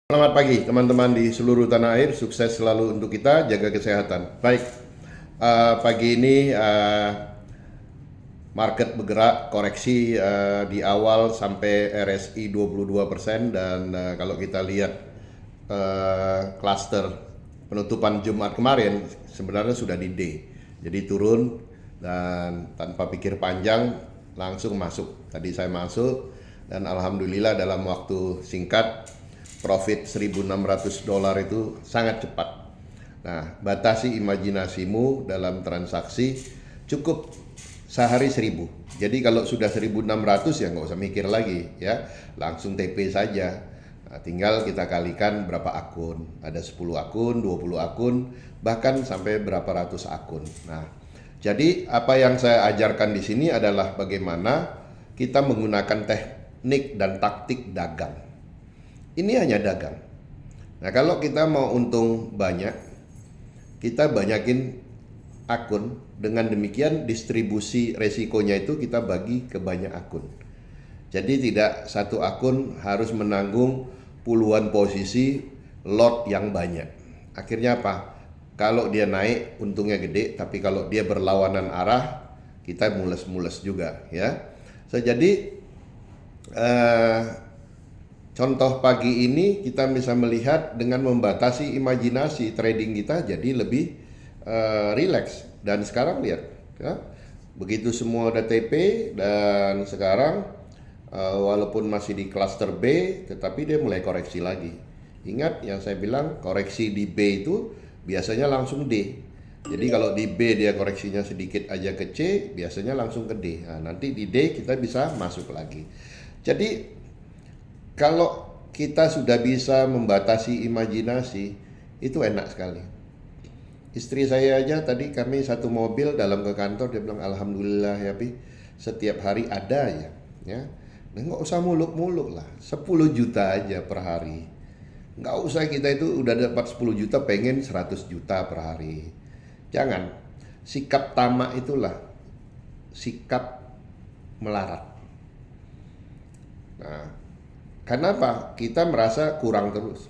Selamat pagi teman-teman di seluruh tanah air, sukses selalu untuk kita, jaga kesehatan. Baik, pagi ini market bergerak koreksi di awal sampai RSI 22% dan kalau kita lihat cluster penutupan Jumat kemarin sebenarnya sudah di D. Jadi turun dan tanpa pikir panjang langsung masuk. Tadi saya masuk dan alhamdulillah dalam waktu singkat profit $1.600 itu sangat cepat. Nah, batasi imajinasimu dalam transaksi, cukup sehari 1.000. Jadi kalau sudah 1.600 ya nggak usah mikir lagi ya, langsung TP saja. Nah, tinggal kita kalikan berapa akun, ada 10 akun, 20 akun, bahkan sampai berapa ratus akun. Nah, jadi apa yang saya ajarkan di sini adalah bagaimana kita menggunakan teknik dan taktik dagang. Ini hanya dagang. Nah, kalau kita mau untung banyak, kita banyakin akun. Dengan demikian distribusi resikonya itu kita bagi ke banyak akun. Jadi tidak satu akun harus menanggung puluhan posisi lot yang banyak. Akhirnya apa? Kalau dia naik untungnya gede, tapi kalau dia berlawanan arah kita mules-mules juga ya. So, jadi contoh pagi ini kita bisa melihat dengan membatasi imajinasi trading kita jadi lebih rileks. Dan sekarang lihat ya, begitu semua udah TP dan sekarang walaupun masih di cluster B tetapi dia mulai koreksi lagi. Ingat yang saya bilang, koreksi di B itu biasanya langsung D. Jadi kalau di B dia koreksinya sedikit aja ke C, biasanya langsung ke D. Nah, nanti di D kita bisa masuk lagi. Jadi kalau kita sudah bisa membatasi imajinasi, itu enak sekali. Istri saya aja tadi, kami satu mobil dalam ke kantor, dia bilang alhamdulillah ya Pi, setiap hari ada ya. Nah, nggak usah muluk-muluk lah, 10 juta aja per hari. Nggak usah kita itu udah dapat 10 juta pengen 100 juta per hari. Jangan, sikap tamak itulah sikap melarat. Nah, kenapa? Kita merasa kurang terus.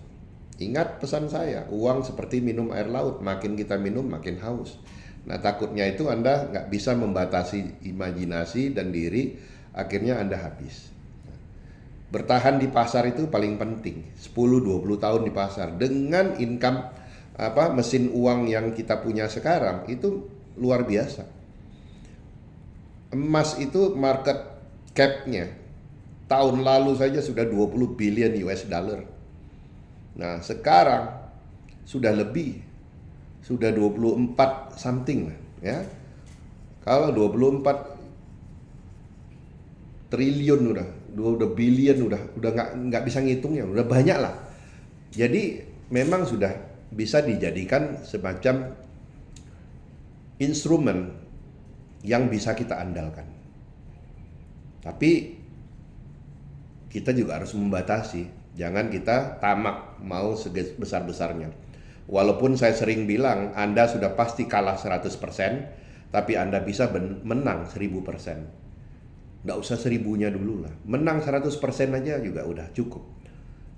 Ingat pesan saya, uang seperti minum air laut, makin kita minum makin haus. Nah, takutnya itu Anda nggak bisa membatasi imajinasi dan diri, akhirnya Anda habis. Bertahan di pasar itu paling penting, 10-20 tahun di pasar. Dengan income mesin uang yang kita punya sekarang, itu luar biasa. Emas itu market cap-nya tahun lalu saja sudah 20 billion US dollar. Nah, sekarang sudah lebih, sudah 24 something ya. Kalau 24 triliun udah billion udah nggak bisa ngitungnya, udah banyak lah. Jadi memang sudah bisa dijadikan semacam instrumen yang bisa kita andalkan. Tapi kita juga harus membatasi. Jangan kita tamak mau sebesar-besarnya. Walaupun saya sering bilang Anda sudah pasti kalah 100%, tapi Anda bisa menang 1000%. Nggak usah 1000-nya dulu lah. Menang 100% aja juga udah cukup.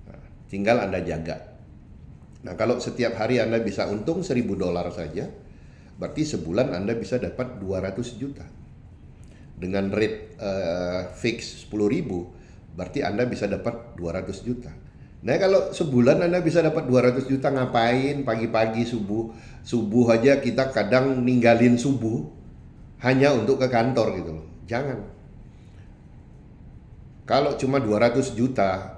Nah, tinggal Anda jaga. Nah, kalau setiap hari Anda bisa untung $1.000 saja, berarti sebulan Anda bisa dapat 200 juta. Dengan rate fix 10.000, berarti Anda bisa dapat 200 juta. Nah, kalau sebulan Anda bisa dapat 200 juta, ngapain pagi-pagi subuh aja kita kadang ninggalin subuh hanya untuk ke kantor gitu loh. Jangan. Kalau cuma 200 juta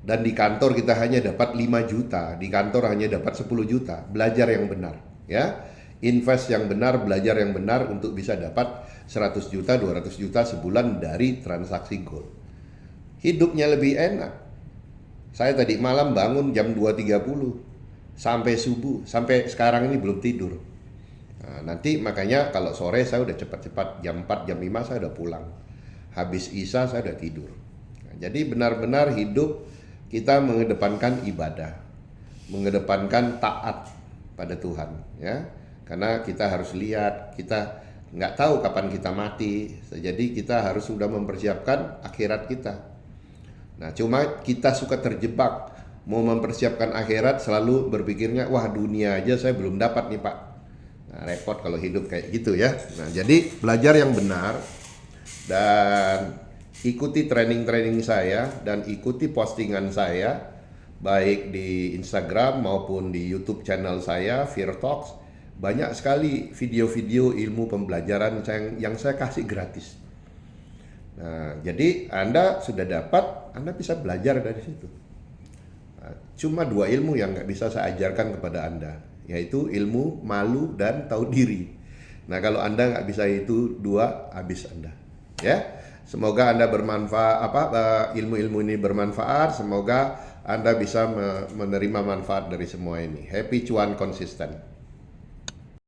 dan di kantor kita hanya dapat 5 juta, di kantor hanya dapat 10 juta, belajar yang benar ya. Invest yang benar, belajar yang benar untuk bisa dapat 100 juta, 200 juta sebulan dari transaksi gold. Hidupnya lebih enak. Saya tadi malam bangun jam 2.30 sampai subuh, sampai sekarang ini belum tidur. Nah, nanti makanya kalau sore saya udah cepat-cepat, jam 4, jam 5 saya udah pulang. Habis Isya saya udah tidur. Nah, jadi benar-benar hidup kita mengedepankan ibadah, mengedepankan taat pada Tuhan ya. Karena kita harus lihat, kita nggak tahu kapan kita mati. Jadi kita harus sudah mempersiapkan akhirat kita. Nah, cuma kita suka terjebak mau mempersiapkan akhirat selalu berpikirnya, wah dunia aja saya belum dapat nih Pak. Nah, repot kalau hidup kayak gitu ya. Nah, jadi belajar yang benar dan ikuti training-training saya dan ikuti postingan saya baik di Instagram maupun di YouTube channel saya Fear Talks. Banyak sekali video-video ilmu pembelajaran yang saya kasih gratis. Nah, jadi Anda sudah dapat, Anda bisa belajar dari situ. Nah, cuma 2 ilmu yang nggak bisa saya ajarkan kepada Anda, yaitu ilmu malu dan tahu diri. Nah, kalau Anda nggak bisa itu 2, habis Anda. Ya, semoga Anda bermanfaat, ilmu-ilmu ini bermanfaat. Semoga Anda bisa menerima manfaat dari semua ini. Happy cuan konsisten.